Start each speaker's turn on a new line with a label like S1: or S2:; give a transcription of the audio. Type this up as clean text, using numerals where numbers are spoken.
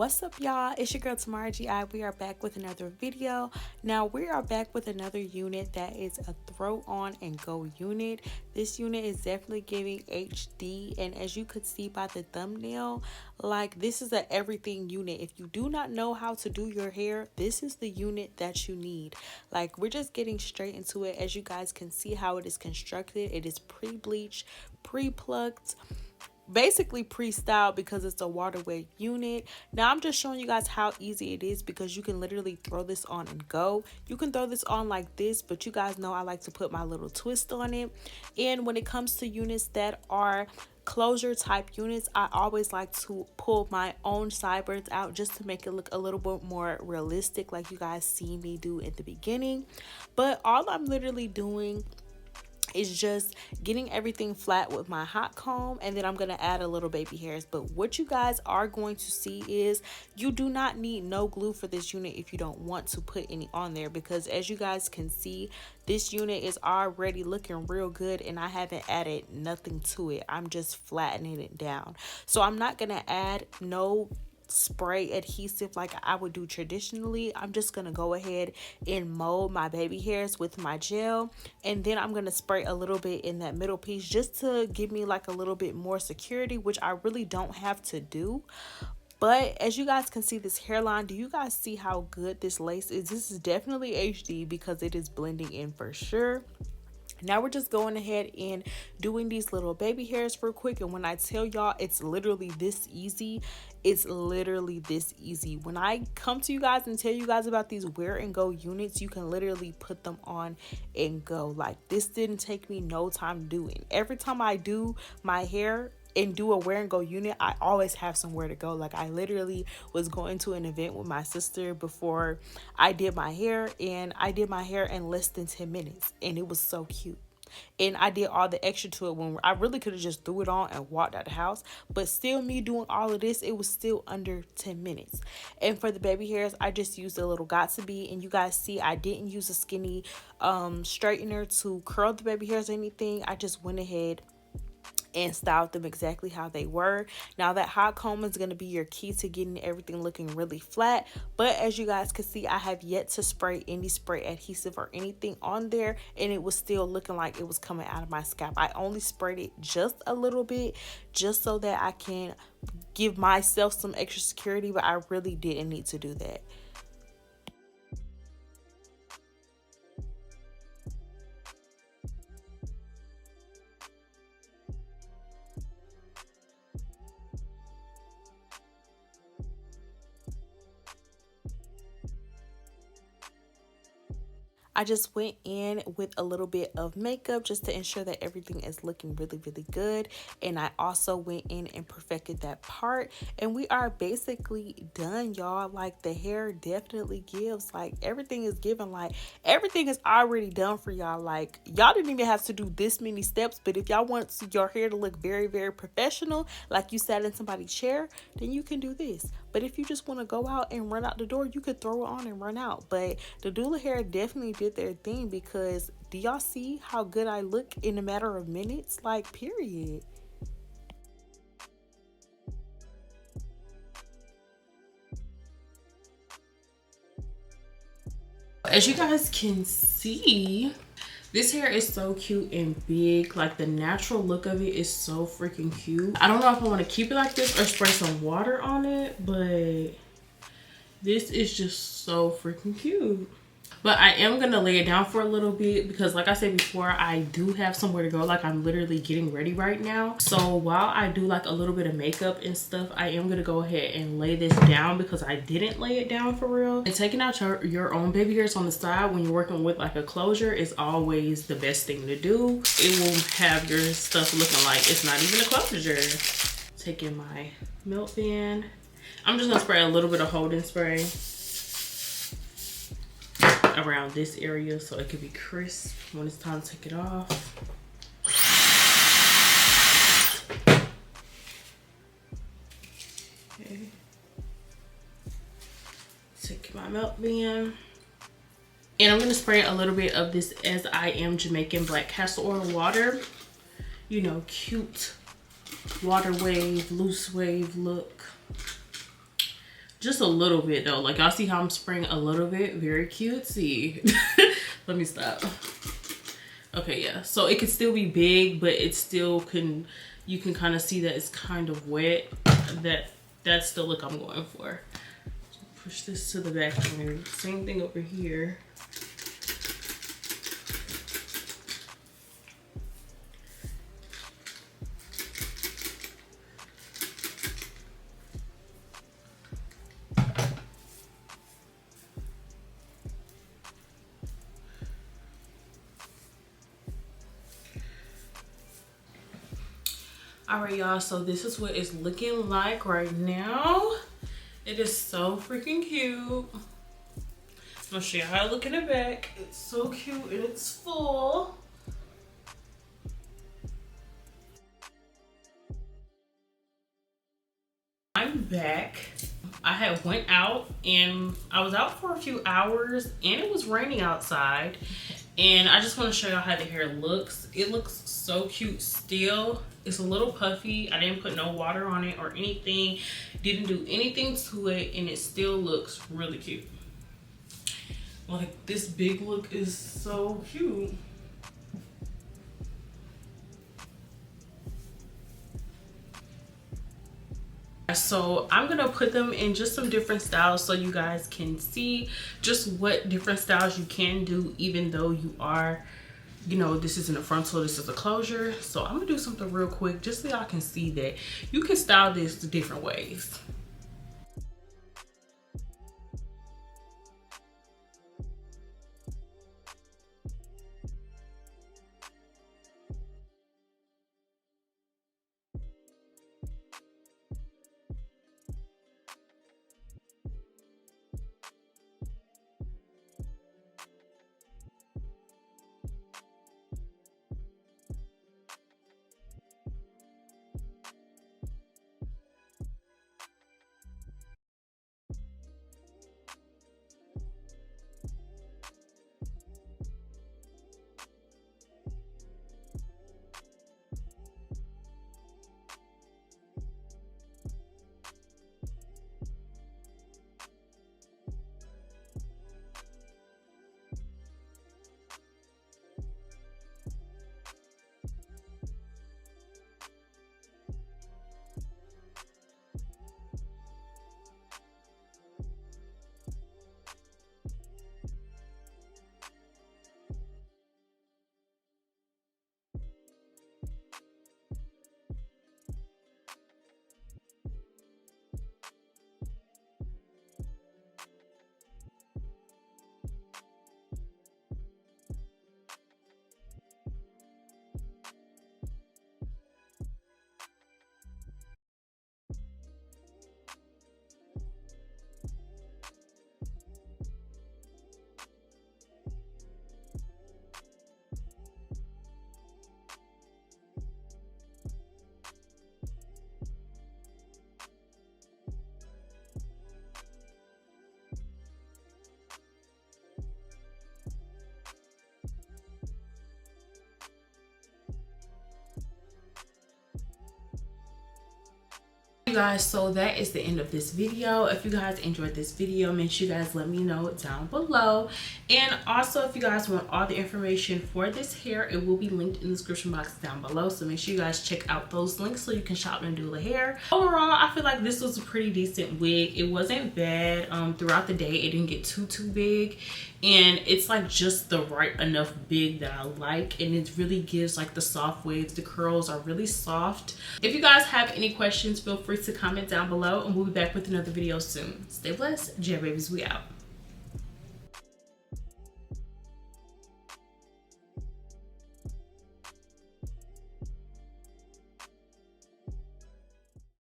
S1: What's up, y'all? It's your girl Tamara GI. We are back with another video. Now we are back with another unit that is a throw on and go unit. This unit is definitely giving HD, and as you could see by the thumbnail, like, this is a everything unit. If you do not know how to do your hair, this is the unit that you need. Like, we're just getting straight into it. As you guys can see how it is constructed, it is pre-bleached, pre-plucked, basically pre-styled because it's a water wave unit. Now I'm just showing you guys how easy it is because you can literally throw this on and go. You can throw this on like this, but you guys know I like to put my little twist on it. And when it comes to units that are closure type units, I always like to pull my own sideburns out just to make it look a little bit more realistic, like you guys see me do at the beginning. But all I'm literally doing is just getting everything flat with my hot comb, and then I'm going to add a little baby hairs. But what you guys are going to see is you do not need no glue for this unit if you don't want to put any on there, because as you guys can see, this unit is already looking real good and I haven't added nothing to it. I'm just flattening it down. So I'm not going to add no spray adhesive like I would do traditionally. I'm just gonna go ahead and mold my baby hairs with my gel, and then I'm gonna spray a little bit in that middle piece just to give me like a little bit more security, which I really don't have to do. But as you guys can see, this hairline, do you guys see how good this lace is? This is definitely HD because it is blending in for sure. Now we're just going ahead and doing these little baby hairs real quick. And when I tell y'all it's literally this easy, it's literally this easy. When I come to you guys and tell you guys about these wear and go units, you can literally put them on and go. Like, this didn't take me no time to do it. Every time I do my hair and do a wear and go unit, I always have somewhere to go. Like, I literally was going to an event with my sister before I did my hair, and I did my hair in less than 10 minutes, and it was so cute. And I did all the extra to it when I really could have just threw it on and walked out the house, but still, me doing all of this, it was still under 10 minutes. And for the baby hairs, I just used a little Got2b, and you guys see I didn't use a skinny straightener to curl the baby hairs or anything. I just went ahead and styled them exactly how they were. Now that hot comb is going to be your key to getting everything looking really flat, but as you guys can see, I have yet to spray any spray adhesive or anything on there, and it was still looking like it was coming out of my scalp. I only sprayed it just a little bit just so that I can give myself some extra security, but I really didn't need to do that. I just went in with a little bit of makeup just to ensure that everything is looking really, really good. And I also went in and perfected that part. And we are basically done, y'all. Like, the hair definitely gives. Like, everything is given. Like, everything is already done for y'all. Like, y'all didn't even have to do this many steps. But if y'all want your hair to look very, very professional, like you sat in somebody's chair, then you can do this. But if you just want to go out and run out the door, you could throw it on and run out. But the Nadula hair definitely did their thing, because do y'all see how good I look in a matter of minutes? Like, period. As you guys can see, this hair is so cute and big. Like, the natural look of it is so freaking cute. I don't know if I want to keep it like this or spray some water on it, but this is just so freaking cute. But I am going to lay it down for a little bit because, like I said before, I do have somewhere to go. Like, I'm literally getting ready right now. So while I do like a little bit of makeup and stuff, I am going to go ahead and lay this down because I didn't lay it down for real. And taking out your own baby hairs on the side when you're working with like a closure is always the best thing to do. It will have your stuff looking like it's not even a closure. Taking my melt pen. I'm just going to spray a little bit of holding spray around this area so it can be crisp when it's time to take it off. Okay. Take my melt pen. And I'm going to spray a little bit of this As I Am Jamaican Black Castor Oil water. You know, cute water wave, loose wave look.
S2: Just a little bit though. Like y'all see how I'm spraying a little bit? Very cutesy. Let me stop. Okay, yeah. So it could still be big, but it still can, you can kind of see that it's kind of wet. That's the look I'm going for. Push this to the back. Same thing over here. All right, y'all, so this is what it's looking like right now. It is so freaking cute. I'm gonna show you how I look in the back. It's so cute and it's full. I'm back. I had went out and I was out for a few hours and it was raining outside. And I just want to show y'all how the hair looks. It looks so cute still. It's a little puffy. I didn't put no water on it or anything. Didn't do anything to it and it still looks really cute. Like this big look is so cute. So I'm gonna put them in just some different styles so you guys can see just what different styles you can do, even though you are, you know, this isn't a frontal, this is a closure. So I'm gonna do something real quick just so y'all can see that you can style this different ways. You guys, so that is the end of this video. If you guys enjoyed this video, make sure you guys let me know down below. And also, if you guys want all the information for this hair, it will be linked in the description box down below, so make sure you guys check out those links so you can shop Nadula hair. Overall, I feel like this was a pretty decent wig. It wasn't bad. Throughout the day, it didn't get too big, and it's like just the right enough big that I like, and it really gives like the soft waves. The curls are really soft. If you guys have any questions, feel free to comment down below, and we'll be back with another video soon. Stay blessed. J Babies, we out.